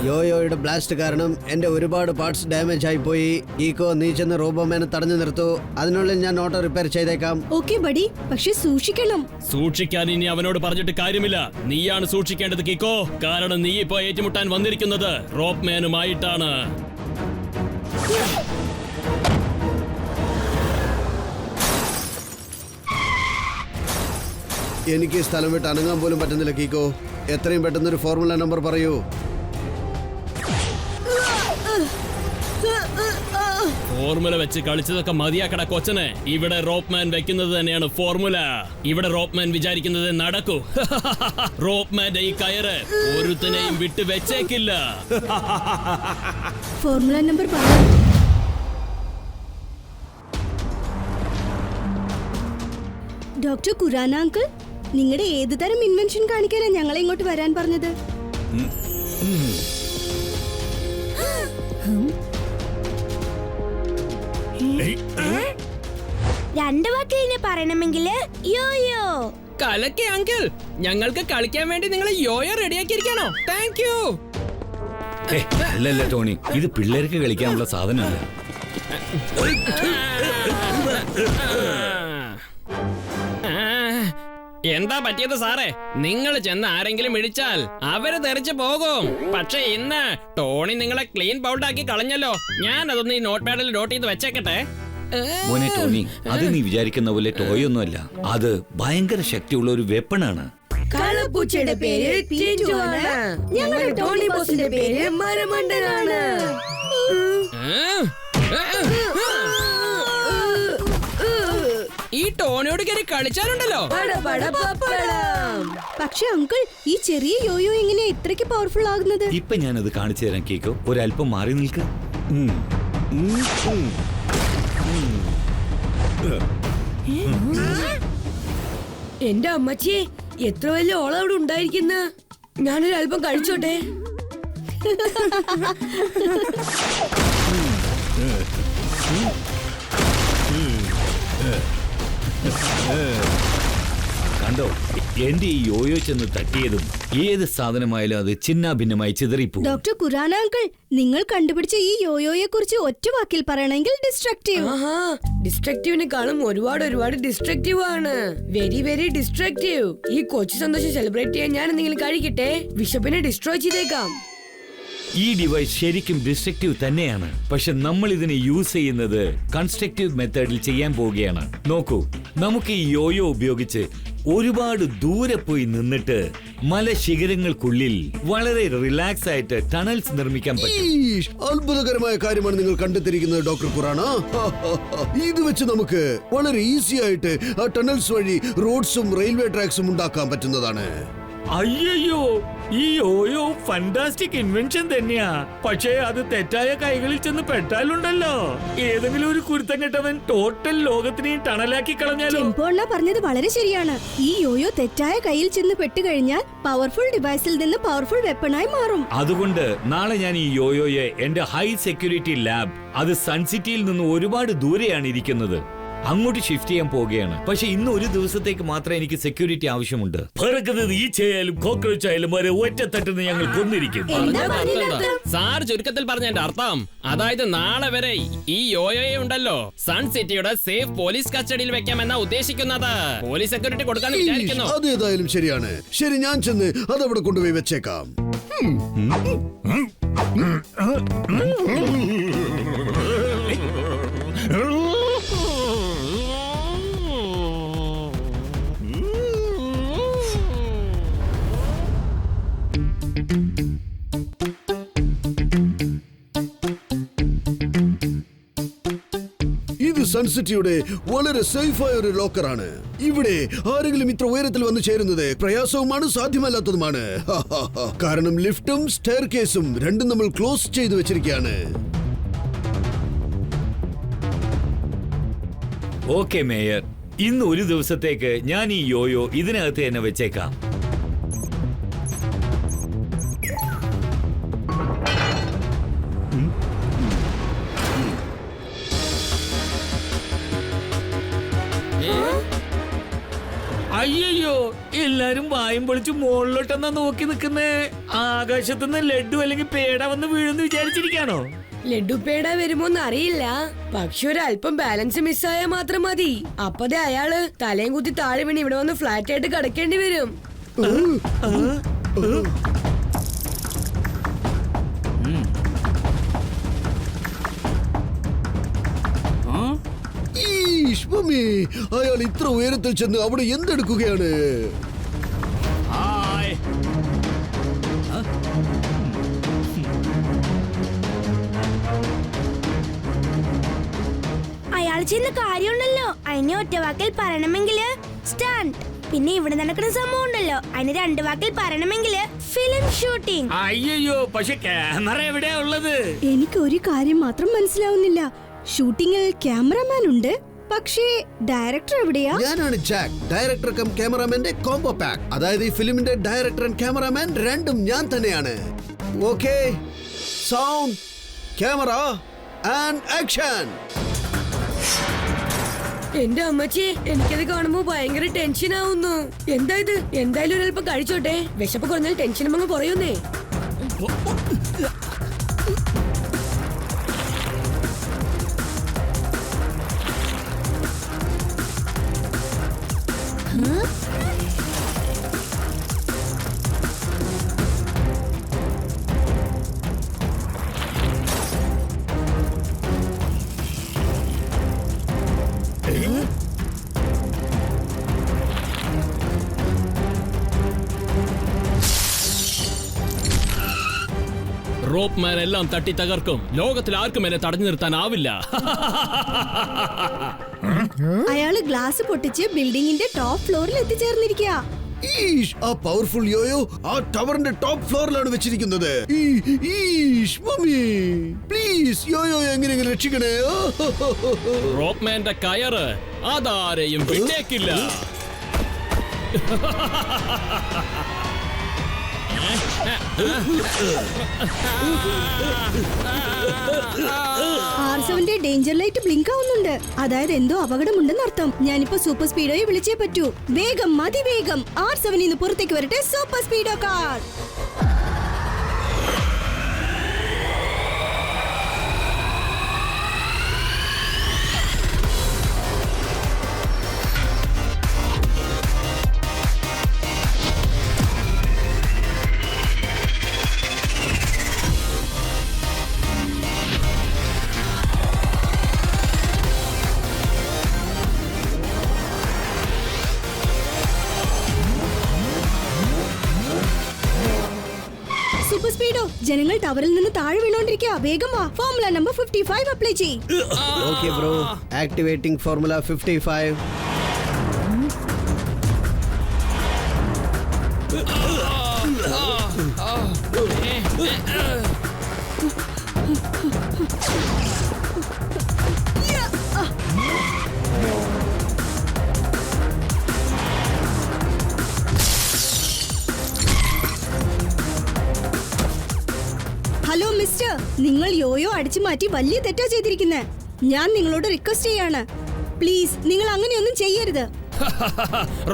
യോയോയുടെ blast കാരണം എന്റെ ഒരുപാട് പാർട്സ് ഡാമേജ് ആയി പോയി. ഈക്കോ, നീ ചെന്ന് റോബോമാനെ തടഞ്ഞു നിർത്തൂ. അതിനുള്ളിൽ ഞാൻ ഓട്ടോ റിപ്പയർ ചെയ്തേക്കാം. ഓക്കെ ബഡി, പക്ഷെ സൂക്ഷിക്കണം. സൂക്ഷിക്കാൻ ഇനി അവനോട് പറഞ്ഞിട്ട് കാര്യമില്ല. നീയാണ് സൂക്ഷിക്കേണ്ടത് കീക്കോ. കാരണം നീ ഇപ്പോ ഏറ്റുമുട്ടാൻ വന്നിരിക്കുന്നത് റോപ്പ്മാനുമായിട്ടാണ്. എനിക്ക് സ്ഥലം വിട്ട് അനങ്ങാൻ പോലും പറ്റുന്നില്ല കീക്കോ. എത്രയും പെട്ടെന്ന് ഒരു ഫോർമുല നമ്പർ പറയൂ. ഫോർമുല വെച്ച് കളിച്ചതൊക്കെ മതിയാക്കട കൊച്ചനെ. ഇവിടെ റോപ്പ്മാൻ വെക്കുന്നത് തന്നെയാണ് ഫോർമുല. ഇവിടെ റോപ്പ്മാൻ വിചാരിക്കുന്നത് നടക്കൂ. റോപ്പ്മാന്റെ ഈ കയറ് ഒരുത്തനെയും വിട്ട് വെച്ചേക്കില്ല. ഫോർമുല നമ്പർ പറ. ഡോക്ടർ കുറാന അങ്കിൾ, നിങ്ങളുടെ ഏത് തരം ഇൻവെൻഷൻ കാണിക്കാനാ ഞങ്ങളെ ഇങ്ങോട്ട് വരാൻ പറഞ്ഞത്? രണ്ടു വാക്കിൽ പറയണമെങ്കിൽ യോയോ. കലക്കെ അങ്കിൾ, ഞങ്ങൾക്ക് കളിക്കാൻ വേണ്ടി നിങ്ങൾ യോയോ റെഡിയാക്കിയിരിക്കാണോ? Thank you. അല്ലല്ല ടോണി, ഇത് പിള്ളേർക്ക് കളിക്കാനുള്ള സാധനമല്ല. എന്താ പറ്റിയത് സാറേ? നിങ്ങൾ ചെന്ന് ആരെങ്കിലും ഇടിച്ചാൽ അവര് തെറിച്ചു പോകും. പക്ഷെ ഇന്ന് ടോണി നിങ്ങളെ ക്ലീൻ ബൗൾഡാക്കി കളഞ്ഞല്ലോ. ഞാൻ അതൊന്ന് ഈ നോട്ട് പാഡിൽ നോട്ട് ചെയ്ത് വെച്ചേക്കട്ടെ. മോനെ ടോണി, അത് നീ വിചാരിക്കുന്ന പോലെ ടോയ് ഒന്നുമല്ല. അത് ഭയങ്കര ശക്തിയുള്ള ഒരു വെപ്പണാണ്. കാളപ്പൂച്ചയുടെ പേര് ടിൻറ്റു ആണ്. ഞങ്ങളുടെ ടോണി ബോസിന്റെ പേര് മരമണ്ടനാണ്. ഈ ടോണിയോട് കയറി കളിച്ചാലുണ്ടല്ലോ. പക്ഷെ അങ്കിൾ, ഈ ചെറിയ യോയോ എങ്ങനെയാ ഇത്രയ്ക്ക് പവർഫുൾ ആകുന്നത്? ഇപ്പൊ ഞാനത് കാണിച്ചു തരാം കേക്കോ. ഒരല്പം മാറി നിൽക്ക്. എന്റെ അമ്മച്ചിയെ, എത്ര വലിയ ഓളം അവിടെ ഉണ്ടായിരിക്കുന്ന. ഞാനൊരു അല്പം കഴിച്ചോട്ടെ. കണ്ടോ, എന്റെ ഈ യോയോ ചെന്ന് തട്ടിയതും ഏത് സാധനമായാലും അത് ചിന്ന ഭിന്നമായി ചിതറിപ്പോ. ഡോക്ടർ കുറാന അങ്കിൾ, നിങ്ങൾ കണ്ടുപിടിച്ച ഈ യോയോയെ കുറിച്ച് ഒറ്റ വാക്കിൽ പറയണമെങ്കിൽ ഡിസ്ട്രക്റ്റീവ്. ഡിസ്ട്രക്റ്റീവിനെക്കാളും ഒരുപാട് ഡിസ്ട്രക്റ്റീവ് ആണ്. Very very destructive. ഈ കൊച്ചു സന്തോഷം സെലിബ്രേറ്റ് ചെയ്യാൻ ഞാൻ എന്തെങ്കിലും കഴിക്കട്ടെ. വിശപ്പിനെ ഡിസ്ട്രോയ് ചെയ്തേക്കാം. ഈ ഡിവൈസ് ശരിക്കും ഡിസ്ട്രക്റ്റീവ് തന്നെയാണ്. പക്ഷെ നമ്മൾ ഇതിനെ യൂസ് ചെയ്യുന്നത് കൺസ്ട്രക്റ്റീവ് മെത്തേഡിൽ ചെയ്യാൻ പോവുകയാണ്. നോക്കൂ, നമുക്ക് ഈ യോയോ ഉപയോഗിച്ച് ഒരുപാട് ദൂരെ പോയി നിന്നിട്ട് മലശിഖരങ്ങൾക്കുള്ളിൽ വളരെ റിലാക്സ് ആയിട്ട് ടണൽസ് നിർമ്മിക്കാൻ പറ്റും. അത്ഭുതകരമായ കാര്യമാണ് നിങ്ങൾ കണ്ടെത്തിയിരിക്കുന്നത് ഡോക്ടർ ഖുറാന. ഇത് വെച്ച് നമുക്ക് വളരെ ഈസി ആയിട്ട് ആ ടണൽസ് വഴി റോഡ്സും റെയിൽവേ ട്രാക്സും ഉണ്ടാക്കാൻ പറ്റുന്നതാണ്. അയ്യോ, ഈ യോയോ ഫാന്റാസ്റ്റിക് ഇൻവെൻഷൻ തന്നെയാ. പക്ഷേ അത് തെറ്റായ കൈകളിൽ ചെന്ന് പെട്ടാലുണ്ടല്ലോ, ഏതെങ്കിലും ഒരു കുരുത്തം കെട്ടവൻ ടോട്ടൽ ലോകത്തിനെയും ടണലാക്കി കളഞ്ഞാലോ. ചെമ്പോണ്ണ പറഞ്ഞത് വളരെ ശരിയാണ്. ഈ യോയോ തെറ്റായ കയ്യിൽ ചെന്ന് പെട്ടുകഴിഞ്ഞാൽ പവർഫുൾ ഡിവൈസിൽ നിന്ന് പവർഫുൾ വെപ്പണായി മാറും. അതുകൊണ്ട് നാളെ ഞാൻ ഈ യോയോയെ എന്റെ ഹൈ സെക്യൂരിറ്റി ലാബ്, അത് സൺസിറ്റിയിൽ നിന്ന് ഒരുപാട് ദൂരെയാണ് ഇരിക്കുന്നത്, അങ്ങോട്ട് ഷിഫ്റ്റ് ചെയ്യാൻ പോവുകയാണ്. പക്ഷെ ഇന്ന് ഒരു ദിവസത്തേക്ക് മാത്രമേ എനിക്ക് സെക്യൂരിറ്റി ആവശ്യമുണ്ട്. പറക്കുന്നത് ഈച്ചയായാലും കോക്രോച്ച് ആയാലും വരെ ഒറ്റത്തട്ടുന്ന് ഞങ്ങൾ കൊന്നിരിക്കും. സാർ ചുരുക്കത്തിൽ പറഞ്ഞതിന്റെ അർത്ഥം, അതായത് നാളെ വരെ ഈ യോയോയെ ഉണ്ടല്ലോ സൺ സിറ്റിയുടെ സേഫ് പോലീസ് കസ്റ്റഡിയിൽ വെക്കാമെന്നാ ഉദ്ദേശിക്കുന്നത്. പോലീസ് സെക്യൂരിറ്റി കൊടുക്കാന്ന് വിചാരിക്കുന്നു. അതേതായാലും ശരിയാണ്. ശരി, ഞാൻ ചെന്ന് അതവിടെ കൊണ്ടുപോയി വെച്ചേക്കാം. ഇത് സൺസിറ്റിയുടെ വളരെ സേഫായ ഒരു ലോക്കറാണ്. ഇവിടെ ആരെങ്കിലും ഇത്ര ഉയരത്തിൽ വന്നു ചേരുന്നത് പ്രയാസവുമാണ്, സാധ്യമല്ലാത്തതുമാണ്. കാരണം ലിഫ്റ്റും സ്റ്റെയർ കേസും രണ്ടും നമ്മൾ ക്ലോസ് ചെയ്തു വെച്ചിരിക്കുകയാണ്. ഓക്കെ മേയർ, ഇന്ന് ഒരു ദിവസത്തേക്ക് ഞാൻ ഈ യോയോ ഇതിനകത്ത് തന്നെ വെച്ചേക്കാം. അയ്യോ, എല്ലാ എല്ലാരും വായും പൊളിച്ച് മുകളിലോട്ടെന്നാ നോക്കി നിൽക്കുന്നേ. ആകാശത്തുനിന്ന് ലഡു അല്ലെങ്കിൽ പേട വന്ന് വീഴുന്ന് വിചാരിച്ചിരിക്കാണോ? ലഡു പേട വരുമോന്ന് അറിയില്ല, പക്ഷെ ഒരല്പം ബാലൻസ് മിസ്സായാ മാത്രം മതി. അപ്പതേ അയാള് തലയും കുത്തി താഴെ വീണ് ഇവിടെ വന്ന് ഫ്ലാറ്റ് ആയിട്ട് കിടക്കേണ്ടി വരും. ഈഷ്, മമ്മി, അയാൾ ഇത്ര ഉയരത്തിൽ ചെന്ന് അവിടെ എന്തെടുക്കുകയാണ്? അയാൾ ചെയ്യുന്ന കാര്യമുണ്ടല്ലോ, അതിനെ ഒറ്റ വാക്കിൽ പറയണമെങ്കില് സ്റ്റാൻഡ്. പിന്നെ ഇവിടെ നടക്കുന്ന സംഭവം ഉണ്ടല്ലോ, അതിന് 2 വാക്കിൽ പറയണമെങ്കില് ഫിലിം ഷൂട്ടിംഗ്. അയ്യോ, പക്ഷെ ക്യാമറ എവിടെയാ ഉള്ളത്? എനിക്ക് ഒരു കാര്യം മാത്രം മനസ്സിലാവുന്നില്ല. ഷൂട്ടിങ്ങിൽ ക്യാമറമാൻ ഉണ്ട്, പക്ഷേ ഡയറക്ടർ എവിടെയാ? ഞാനാണ് ജാക്ക്, ഡയറക്ടർ കം ക്യാമറാമാന്റെ കോംബോ പാക്ക്. അതായത് ഈ ഫിലിമിന്റെ ഡയറക്ടർ ആൻഡ് ക്യാമറാമാൻ രണ്ടും ഞാൻ തന്നെയാണ്. Okay, sound, camera and action. എന്റെ അമ്മച്ചി, എനിക്കത് കാണുമ്പോ ഭയങ്കര ടെൻഷൻ ആവുന്നു. എന്താ ഇത്? എന്തായാലും ഒരല്പം കഴിച്ചോട്ടെ, വിശപ്പ് കുറഞ്ഞാൽ ടെൻഷനും അങ്ങ് കുറയുന്നേ. റോപ്പ് മാൻ എല്ലാം തട്ടി തകർക്കും. ലോകത്തിൽ ആർക്കും എന്നെ തടഞ്ഞു നിർത്താനാവില്ല. അയാള് ഗ്ലാസ് പൊട്ടിച്ച് ബിൽഡിങ്ങിന്റെ ടോപ്പ് ഫ്ലോറിൽ എത്തിച്ചേർന്നിരിക്കുക. ഈഷ്, ആ പവർഫുൾ യോയോ ആ ടവറിന്റെ ടോപ്പ് ഫ്ലോറിലാണ് വെച്ചിരിക്കുന്നത്. ഈഷ്, മമ്മി, പ്ലീസ് യോയോ എങ്ങനെയെങ്കിലും രക്ഷിക്കണേ. റോപ്പ് മാന്റെ കയറ് അതാരെയും വിട്ടേക്കില്ല. R7ന്റെ ഡേഞ്ചർ ലൈറ്റ് ബ്ലിങ്ക് ആവുന്നുണ്ട്. അതായത് എന്തോ അപകടമുണ്ടെന്ന് അർത്ഥം. ഞാനിപ്പോ സൂപ്പർ സ്പീഡോയെ വിളിച്ചേ പറ്റൂ. വേഗം, അതിവേഗം R7 ഇന്ന് പുറത്തേക്ക് വരട്ടെ. Super Speedo car. Super Speedo, ജനങ്ങൾ ടവറിൽ നിന്ന് താഴെ വീണോണ്ടിരിക്കുക. വേഗം വാ, ഫോർമുല നമ്പർ 55 അപ്ലൈ ചെയ്യ്. Okay bro, activating formula 55. Hello mister, നിങ്ങൾ യോയോ അടിച്ചു മാറ്റി വലിയ തെറ്റാ ചെയ്തിരിക്കുന്നത്. ഞാൻ നിങ്ങളോട് റിക്വസ്റ്റ് ചെയ്യാണ്, പ്ലീസ് നിങ്ങൾ അങ്ങനെയൊന്നും ചെയ്യരുത്.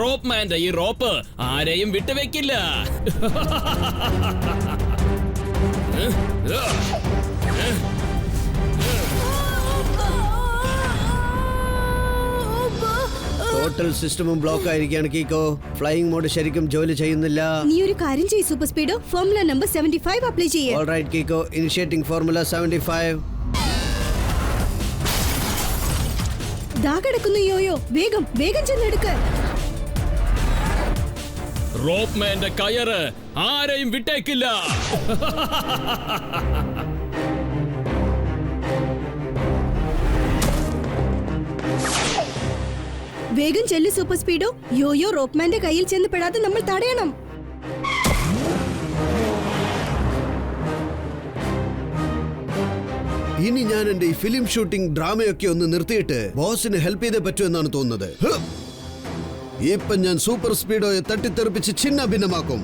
റോപ്പ് മാന്റെ ഈ റോപ്പ് ആരെയും വിട്ടുവെക്കില്ല. ടോട്ടൽ സിസ്റ്റമും ബ്ലോക്ക് ആയിരിക്കുകയാണ് കീക്കോ. ഫ്ലൈയിങ് മോഡ് ശരിക്കും ജോലി ചെയ്യുന്നില്ല. നീ ഒരു കാര്യം ചെയ്യ് Super Speedo, formula number 75 apply ചെയ്യ്. Alright Kiko, initiating formula 75. ദാ കിടക്കുന്നു യോയോ, വേഗം വേഗം ചെന്നെടുക്ക്. റോപ്പ് മാന്റെ കയറ് ആരെയും വിട്ടേക്കില്ല. വേഗം ചെല്ലു സൂപ്പർ സ്പീഡോ. യോയോ റോപ്മാന്റെ കയ്യിൽ ചെന്ന് പെടാതെ നമ്മൾ തടയണം. ഇനി ഞാൻ എന്റെ ഈ ഫിലിം ഷൂട്ടിംഗ് ഡ്രാമയൊക്കെ ഒന്ന് നിർത്തിയിട്ട് ബോസിന് ഹെൽപ്പ് ചെയ്തേ പറ്റൂ എന്നാണ് തോന്നുന്നത്. ഇപ്പൊ ഞാൻ സൂപ്പർ സ്പീഡോയെ തട്ടിത്തെറിപ്പിച്ച് ചിന്ന ഭിന്നമാക്കും.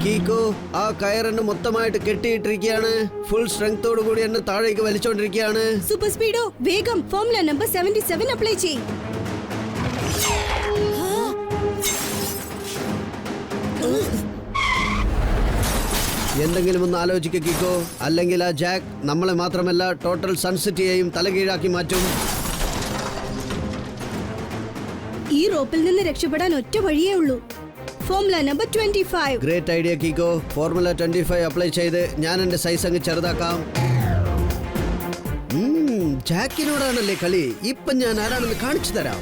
കീക്കോ ആ കയറെന്നെ മൊത്തമായിട്ട് കെട്ടിയിട്ടിരിക്കുകയാണ്. ഫുൾ സ്ട്രെങ്തോടു കൂടി എന്നെ താഴേക്ക് വലിച്ചോണ്ടിരിക്കുകയാണ്. സൂപ്പർ സ്പീഡോ വേഗം ഫോർമുല നമ്പർ 77 അപ്ലൈ ചെയ്യ്. എന്തെങ്കിലും ഒന്ന് ആലോചിക്കുക കീക്കോ, അല്ലെങ്കിൽ ആ ജാക്ക് നമ്മളെ മാത്രമല്ല ടോട്ടൽ സൺസിറ്റിയെയും തലകീഴാക്കി മാറ്റും. ഈ റോപ്പിൽ നിന്ന് രക്ഷപ്പെടാൻ ഒറ്റ വഴിയേ ഉള്ളൂ. Formula number 25. Great idea Kiko. Formula 25 apply ചെയ്ത് ഞാൻ എന്റെ സൈസ് അങ്ങ് ചെറുതാക്കാം. ജാക്കിനോടാണല്ലേ കളി. ഇപ്പൊ ഞാൻ ആരാണെന്ന് കാണിച്ചു തരാം.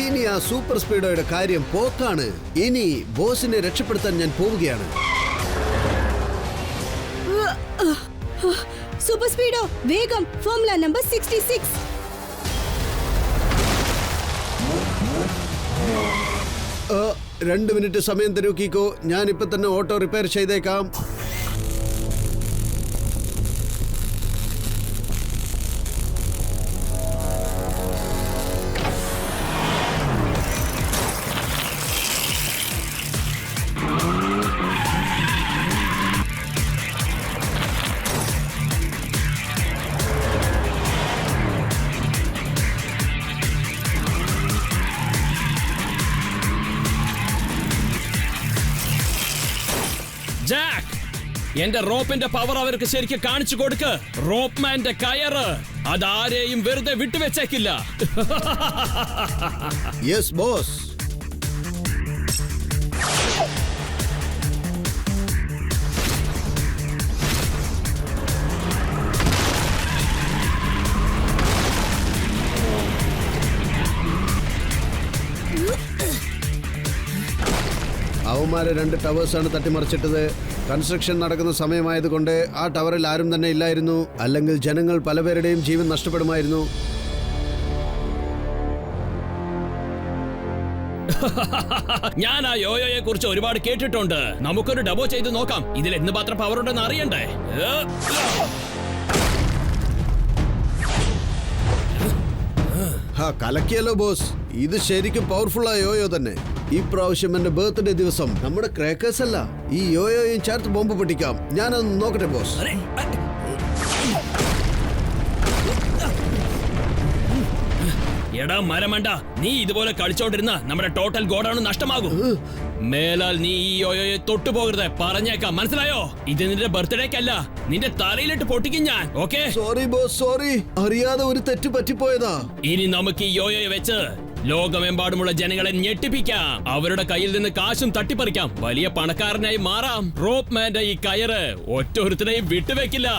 ഇനി ആ സൂപ്പർ സ്പീഡോയുടെ കാര്യം പോക്കാണ്. ഇനി ബോസിനെ രക്ഷപ്പെടുത്താൻ ഞാൻ പോവുകയാണ്. സൂപ്പർ സ്പീഡോ വേഗം ഫോർമുല നമ്പർ 66. ആ, 2 മിനിറ്റ് സമയം തരൂ കീക്കോ. ഞാൻ ഇപ്പൊ തന്നെ ഓട്ടോ റിപ്പയർ ചെയ്തേക്കാം. ജാക്ക്, എന്റെ റോപ്പിന്റെ പവർ അവർക്ക് ശരിക്കും കാണിച്ചു കൊടുക്ക്. റോപ്പ്മാന്റെ കയറ് അതാരെയും വെറുതെ വിട്ടുവെച്ചേക്കില്ല. Yes boss. അവന്മാരെ 2 ടവേഴ്സാണ് തട്ടിമറിച്ചിട്ടത്. കൺസ്ട്രക്ഷൻ നടക്കുന്ന സമയമായതുകൊണ്ട് ആ ടവറിൽ ആരും തന്നെ ഇല്ലായിരുന്നു. അല്ലെങ്കിൽ ജനങ്ങൾ പലപേരുടെയും ജീവൻ നഷ്ടപ്പെടുമായിരുന്നു. ഞാൻ ആ യോയോയെ കുറിച്ച് ഒരുപാട് കേട്ടിട്ടുണ്ട്. നമുക്കൊരു ഡബോ ചെയ്ത് നോക്കാം. ഇതിൽ എന്ത് മാത്രം പവർ ഉണ്ടെന്ന് അറിയണ്ടേ. കലക്കിയല്ലോ ബോസ്. ഇത് ശരിക്കും പവർഫുൾ ആ യോയോ തന്നെ. ഈ പ്രാവശ്യം എന്റെ ബർത്ത്ഡേ ദിവസം നമ്മുടെ ക്രാക്കേഴ്സ് അല്ല, ഈ യോയോയും ചേർത്ത് ബോംബ് പൊട്ടിക്കാം. ഞാനൊന്ന് നോക്കട്ടെ ബോസ്. എടാ മരമണ്ട, നീ ഇതുപോലെ കളിച്ചോണ്ടിരുന്ന നമ്മുടെ ടോട്ടൽ ഗോഡൌൺ നഷ്ടമാകും. മേലാൽ നീ ഈ യോയോയെ തൊട്ടുപോകരുത്, പറഞ്ഞേക്കാം. മനസ്സിലായോ? ഇത് നിന്റെ ബർത്ത്ഡേക്കല്ല, നിന്റെ തലയിലിട്ട് പൊട്ടിക്കും ഞാൻ. ഓക്കെ? Sorry boss, sorry. അറിയാതെ ഒരു തെറ്റ് പറ്റിപ്പോയതാ. ഇനി നമുക്ക് ഈ യോയോയെ വെച്ച് ലോകമെമ്പാടുമുള്ള ജനങ്ങളെ ഞെട്ടിപ്പിക്കാം. അവരുടെ കയ്യിൽ നിന്ന് കാശും തട്ടിപ്പറിക്കാം. വലിയ പണക്കാരനായി മാറാം. റോപ്പ്മാന്റെ ഈ കയറ് ഒറ്റൊരുത്തനെയും വിട്ടുവെക്കില്ല.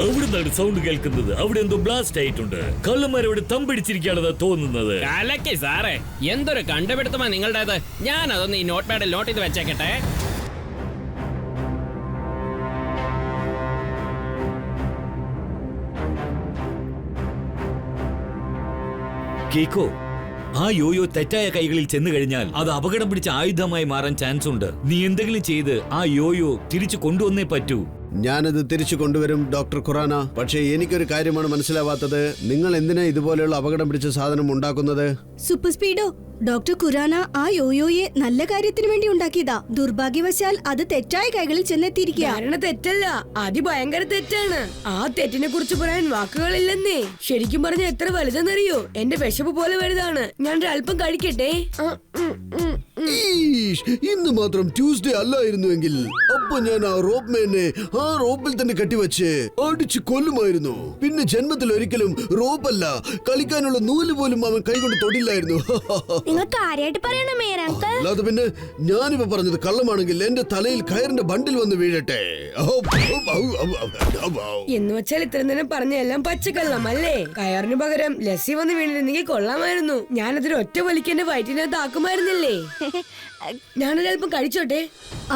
അവിടുന്നാണ് സൗണ്ട് കേൾക്കുന്നത്. അവിടെ എന്തോ ബ്ലാസ്റ്റ് ആയിട്ടുണ്ട്. കള്ളന്മാരവിടെ തമ്പിടിച്ചിരിക്കുകയാണെന്ന് തോന്നുന്നത്. കലക്കി സാറേ, എന്തൊരു കണ്ടുപിടുത്തമാ നിങ്ങളുടേത്. ഞാൻ അതൊന്ന് ഈ നോട്ട് പാഡിൽ നോട്ട് ചെയ്ത് വെച്ചേക്കട്ടെ. കേക്കോ, ആ യോയോ തെറ്റായ കൈകളിൽ ചെന്ന് കഴിഞ്ഞാൽ അത് അപകടം പിടിച്ച ആയുധമായി മാറാൻ ചാൻസ് ഉണ്ട്. നീ എന്തെങ്കിലും ചെയ്ത് ആ യോയോ തിരിച്ചു കൊണ്ടുവന്നേ പറ്റൂ. ഞാനത് തിരിച്ചു കൊണ്ടുവരും ഡോക്ടർ ഖുറാന. പക്ഷേ എനിക്കൊരു കാര്യമാണ് മനസ്സിലാവാത്തത്. നിങ്ങൾ എന്തിനാ ഇതുപോലെയുള്ള അപകടം പിടിച്ച സാധനം ഉണ്ടാക്കുന്നത്? സൂപ്പർ സ്പീഡോ, ഡോക്ടർ ഖുറാന ആ യോയോയെ നല്ല കാര്യത്തിന് വേണ്ടി ഉണ്ടാക്കിയതാ. ദുർഭാഗ്യവശാൽ അത് തെറ്റായ കൈകളിൽ ചെന്നെത്തിയിരിക്കുക. ധാരണ തെറ്റല്ല, അതിഭയങ്കര തെറ്റാണ്. ആ തെറ്റിനെ കുറിച്ച് പറയാൻ വാക്കുകളില്ലെന്നേ. ശരിക്കും പറഞ്ഞ എത്ര വലുതെന്നറിയോ? എന്റെ വിശപ്പ് പോലെ വലുതാണ്. ഞാൻ ഒരല്പം കഴിക്കട്ടെ. ഇന്ന് മാത്രം ട്യൂസ്ഡേ അല്ലായിരുന്നുവെങ്കിൽ അപ്പൊ ഞാൻ ആ റോപ്പ്മാനെ ആ റോപ്പിൽ തന്നെ കെട്ടിവെച്ച് അടിച്ച് കൊല്ലുമായിരുന്നു. പിന്നെ ജന്മത്തിൽ ഒരിക്കലും റോപ്പല്ല, കളിക്കാനുള്ള നൂല് പോലും അവൻ കൈകൊണ്ട് തൊടില്ലായിരുന്നു. നിങ്ങൾ കാര്യമായിട്ട് പറയണോ മേയർ അങ്കിൾ? അല്ലാതെ പിന്നെ ഞാനിപ്പോ പറഞ്ഞത് കള്ളമാണെങ്കിൽ എന്റെ തലയിൽ കയറിന്റെ ബണ്ടിൽ വന്ന് വീഴട്ടെ. എന്ന് വെച്ചാൽ ഇത്ര നേരം പറഞ്ഞ എല്ലാം പച്ചക്കള്ളം അല്ലേ? കയറിന് പകരം ലസ്സി വന്ന് വീണിരുന്നെങ്കിൽ കൊള്ളാമായിരുന്നു. ഞാനതൊരു ഒറ്റ വലിക്ക് എന്റെ വയറ്റിനകത്ത് ആക്കുമായിരുന്നില്ലേ? ഞാനൊരൽപ്പം കഴിച്ചോട്ടെ.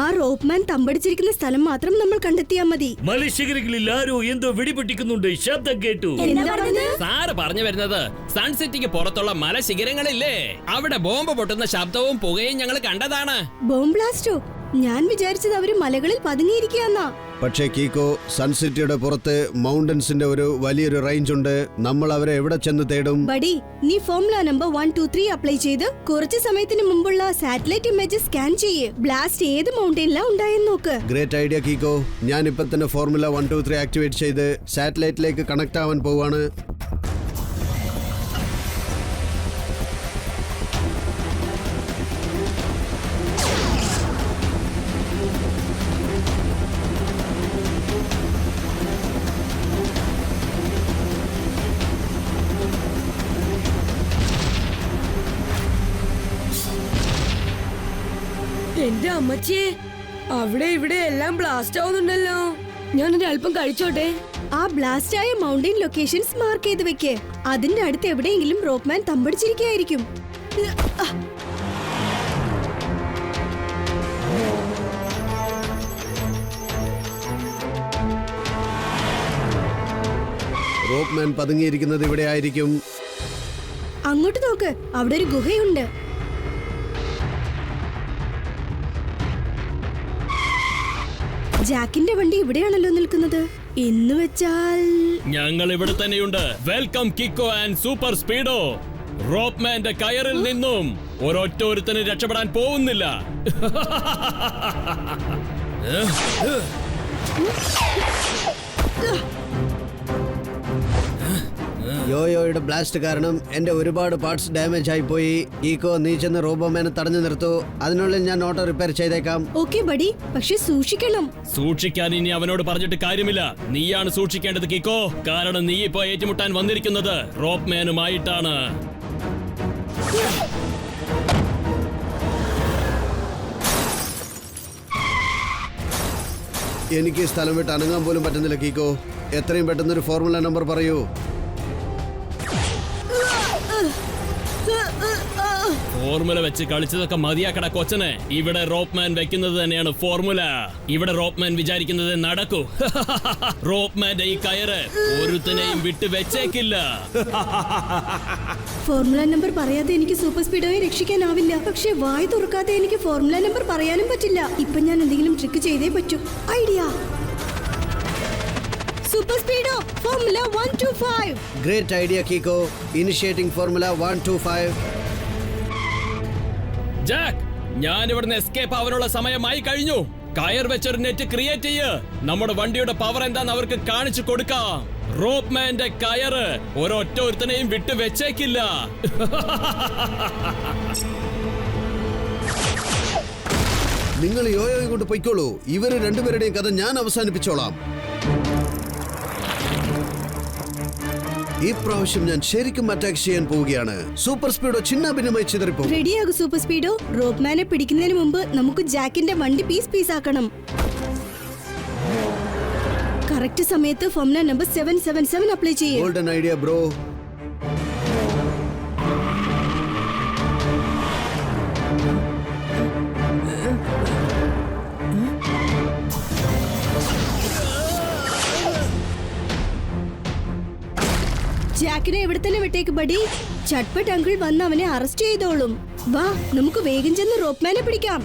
ആ റോപ്പ്മാൻ തമ്പടിച്ചിരിക്കുന്ന സ്ഥലം മാത്രം നമ്മൾ കണ്ടെത്തിയാ മതി. മലശിഖരങ്ങളിൽ ആരോ എന്തോ വെടിപൊട്ടിക്കുന്നുണ്ട്, ശബ്ദം കേട്ടു. എന്താ പറഞ്ഞത്? സാറ് പറഞ്ഞു വരുന്നത് സൺസിറ്റിക്ക് പുറത്തുള്ള മലശിഖരങ്ങളില്ലേ, അവിടെ ബോംബ് പൊട്ടുന്ന ശബ്ദവും പുകയും ഞങ്ങൾ കണ്ടതാണ്. ബോംബ് ബ്ലാസ്റ്റോ? ഞാൻ വിചാരിച്ചത് അവര് മലകളിൽ പതുങ്ങിയിരിക്കാന്നാ. പക്ഷേ കീക്കോ, സൺസിറ്റിയുടെ പുറത്ത് മൗണ്ടൻസിന്റെ ഒരു വലിയൊരു റേഞ്ച് ഉണ്ട്. നമ്മൾ അവരെ എവിടെ ചെന്ന് തേടും? ബഡി, നീ ഫോർമുല നമ്പർ 1, 2, 3 അപ്ലൈ ചെയ്ത് കുറച്ച് സമയത്തിന് മുമ്പുള്ള സാറ്റലൈറ്റ് ഇമേജ് സ്കാൻ ചെയ്യ്. ബ്ലാസ്റ്റ് ഏത് മൗണ്ടനിലാ ഉണ്ടായെന്ന് നോക്ക്. Great idea Kiko. ഞാൻ ഇപ്പൊ തന്നെ ഫോർമുല 1, 2, 3 ആക്ടിവേറ്റ് ചെയ്ത് സാറ്റലൈറ്റിലേക്ക് കണക്ട് ആവാൻ പോവാണ്. എന്റെ അമ്മച്ചിയെ, അവിടെ ഇവിടെ എല്ലാം ബ്ലാസ്റ്റ് ആവുന്നുണ്ടല്ലോ. ഞാനൊരു അല്പം കഴിച്ചോട്ടെ. ആ ബ്ലാസ്റ്റ് ആയ മൗണ്ടൻ ലൊക്കേഷൻസ് മാർക്ക് ചെയ്ത് വെക്ക്. അതിന്റെ അടുത്ത് എവിടെയെങ്കിലും റോപ്പ്മാൻ തമ്പടിച്ചിരിക്കുകയായിരിക്കും. റോപ്പ്മാൻ പതുങ്ങിയിരിക്കുന്നത് ഇവിടെ ആയിരിക്കും. അങ്ങോട്ട് നോക്ക്, അവിടെ ഒരു ഗുഹയുണ്ട്. ജാക്കിന്റെ വണ്ടി ഇവിടെയാണല്ലോ നിൽക്കുന്നത്. എന്ന് വെച്ചാൽ ഞങ്ങൾ ഇവിടെ തന്നെയുണ്ട്. Welcome Kiko and Super Speedo. റോപ്പ്മാന്റെ കയറിൽ നിന്നും ഒരൊറ്റൊരുത്തന് രക്ഷപ്പെടാൻ പോകുന്നില്ല. യോയോയുടെ ബ്ലാസ്റ്റ് കാരണം എന്റെ ഒരുപാട് പാർട്സ് ഡാമേജ് ആയി പോയി. ഈക്കോ, നീ ചെന്ന് റോബോമാനെ തടഞ്ഞു നിർത്തൂ. അതിനുള്ളിൽ ഞാൻ ഓട്ടോ റിപ്പയർ ചെയ്തേക്കാം. ഓക്കെ ബഡി, പക്ഷെ സൂക്ഷിക്കണം. സൂക്ഷിക്കാൻ ഇനി അവനോട് പറഞ്ഞിട്ട് കാര്യമില്ല. നീയാണ് സൂക്ഷിക്കേണ്ടത് കിക്കോ. കാരണം നീ ഇപ്പോ ഏറ്റുമുട്ടാൻ വന്നിരിക്കുന്നത് റോപ്പ്മാനുമായിട്ടാണ്. എനിക്ക് സ്ഥലം വിട്ട് അനങ്ങാൻ പോലും പറ്റുന്നില്ല കീക്കോ. എത്രയും പെട്ടെന്ന് ഒരു ഫോർമുല നമ്പർ പറയൂ. ഫോർമുല വെച്ച് കളിച്ചതൊക്കെ മതിയാക്കട കൊച്ചനെ. ഇവിടെ റോപ്പ്മാൻ വെക്കുന്നത് തന്നെയാണ് ഫോർമുല. ഇവിടെ റോപ്പ്മാൻ വിചാരിക്കുന്നത് നടക്കൂ. റോപ്പ്മാന്റെ ഈ കയറ് ഒരുത്തനെയും വിട്ട് വെച്ചേക്കില്ല. ഫോർമുല നമ്പർ പറയാതെ എനിക്ക് സൂപ്പർ സ്പീഡോയെ രക്ഷിക്കാനാവില്ല. പക്ഷെ വായി തുറക്കാതെ എനിക്ക് ഫോർമുല നമ്പർ പറയാനും പറ്റില്ല. ഇപ്പൊ ഞാൻ എന്തെങ്കിലും ട്രിക്ക് ചെയ്തേ പറ്റൂ. Idea. Super Speedo, formula 125. Great idea Kiko. Initiating formula 125. Jack, ഞാൻ ഇവിടുന്ന് എസ്കേപ്പ് ആവാനുള്ള സമയമായി കഴിഞ്ഞു. കയർ വെച്ചൊരു നെറ്റ് ക്രിയേറ്റ് ചെയ്യ്. നമ്മുടെ വണ്ടിയുടെ പവർ എന്താന്ന് അവർക്ക് കാണിച്ചു കൊടുക്കാം. റോപ്പ്മാന്റെ കയറ് ഒരൊറ്റ ഒരുത്തനെയും വിട്ട് വെച്ചേക്കില്ല. നിങ്ങൾ യോയോയെ കൊണ്ട് പൊയ്ക്കോളൂ. ഇവര് രണ്ടുപേരുടെയും കഥ ഞാൻ അവസാനിപ്പിച്ചോളാം. ഈ പ്രാവശ്യം ഞാൻ ശരിക്കും അറ്റാക്ക് ചെയ്യാൻ പോവുകയാണ്. സൂപ്പർ സ്പീഡോ ചിന്നാഭിന്നമായി ചിതറിപ്പോ. റെഡിയാകും സൂപ്പർ സ്പീഡോ. റോപ്പ്മാനെ പിടിക്കുന്നതിന് മുമ്പ് നമുക്ക് ജാക്കിന്റെ വണ്ടി പീസ് ആക്കണം. കറക്റ്റ് സമയത്ത് ഫോർമുല നമ്പർ 777 അപ്ലൈ ചെയ്യേ. Golden idea bro. ജാക്കിനെ ഇവിടെ തന്നെ വിട്ടേക്ക് ബഡി. ചട്പട്ട് അങ്കിൾ വന്ന് അവനെ അറസ്റ്റ് ചെയ്തോളും. വാ, നമുക്ക് വേഗം ചെന്ന് റോപ്പ്മാനെ പിടിക്കാം.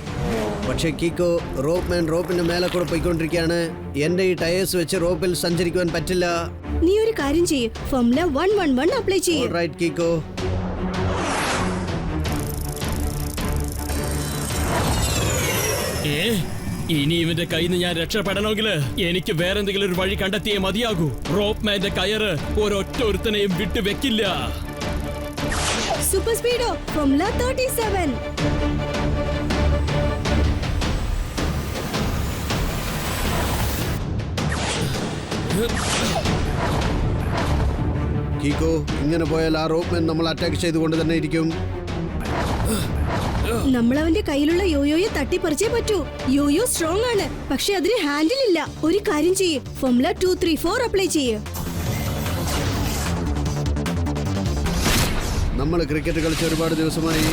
പക്ഷേ കീക്കോ, റോപ്പ്മാൻ റോപ്പിന്റെ മേലെ കൂടെ പോയിക്കൊണ്ടിരിക്കുകയാണ്. എന്റെ ഈ ടയേഴ്സ് വെച്ച് റോപ്പിൽ സഞ്ചരിക്കുവാൻ പറ്റില്ല. നീ ഒരു കാര്യം ചെയ്യ്, ഫോർമുല 111 അപ്ലൈ ചെയ്യ്. ഓൾറൈറ്റ് കീക്കോ. ഇനി ഇവന്റെ കയ്യിൽ നിന്ന് ഞാൻ രക്ഷപ്പെടണമെങ്കിൽ എനിക്ക് വേറെന്തെങ്കിലും ഒരു വഴി കണ്ടെത്തിയേ മതിയാകൂ. റോപ്പ്മാന്റെ കയറ് ഒരൊറ്റ ഒരുത്തനെയും വിട്ടു വെക്കില്ല. Super Speedo, formula 37. കീക്കോ, ഇങ്ങനെ പോയാൽ ആ റോപ്പ്മാൻ നമ്മൾ അറ്റാക്ക് ചെയ്തുകൊണ്ട് തന്നെ ഇരിക്കും. നമ്മൾ അവന്റെ കയ്യിലുള്ള യോയോയെ തട്ടിപ്പറിച്ചേ പറ്റൂ. യോയോ സ്ട്രോങ് ആണ്, പക്ഷെ അതിന് ഹാൻഡിൽ ഇല്ല. ഒരു കാര്യം ചെയ്യ്, ഫോർമുല 234 അപ്ലൈ ചെയ്യ്. നമ്മൾ ക്രിക്കറ്റ് കളിച്ച ഒരുപാട് ദിവസമായി.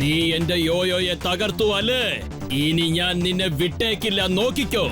നീ എന്റെ യോയോയെ തകർത്തു അല്ലേ? ഇനി ഞാൻ നിന്നെ വിട്ടേക്കില്ല, നോക്കിക്കോ.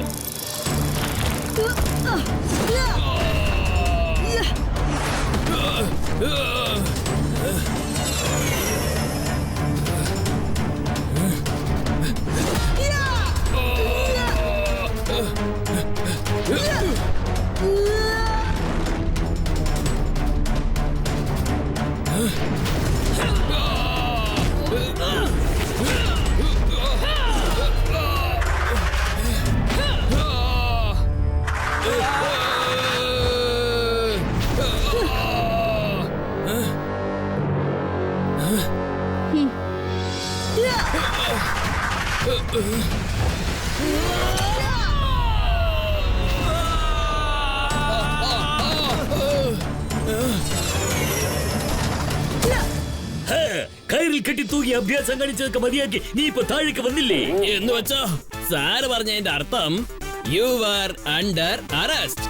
കയറിൽ കെട്ടി തൂക്കി അഭ്യാസം കാണിച്ചതൊക്കെ മതിയാക്കി നീ ഇപ്പൊ താഴേക്ക് വന്നില്ലേ? എന്ന് വെച്ചോ സാറ് പറഞ്ഞതിന്റെ അർത്ഥം യു ആർ അണ്ടർ അറസ്റ്റ്.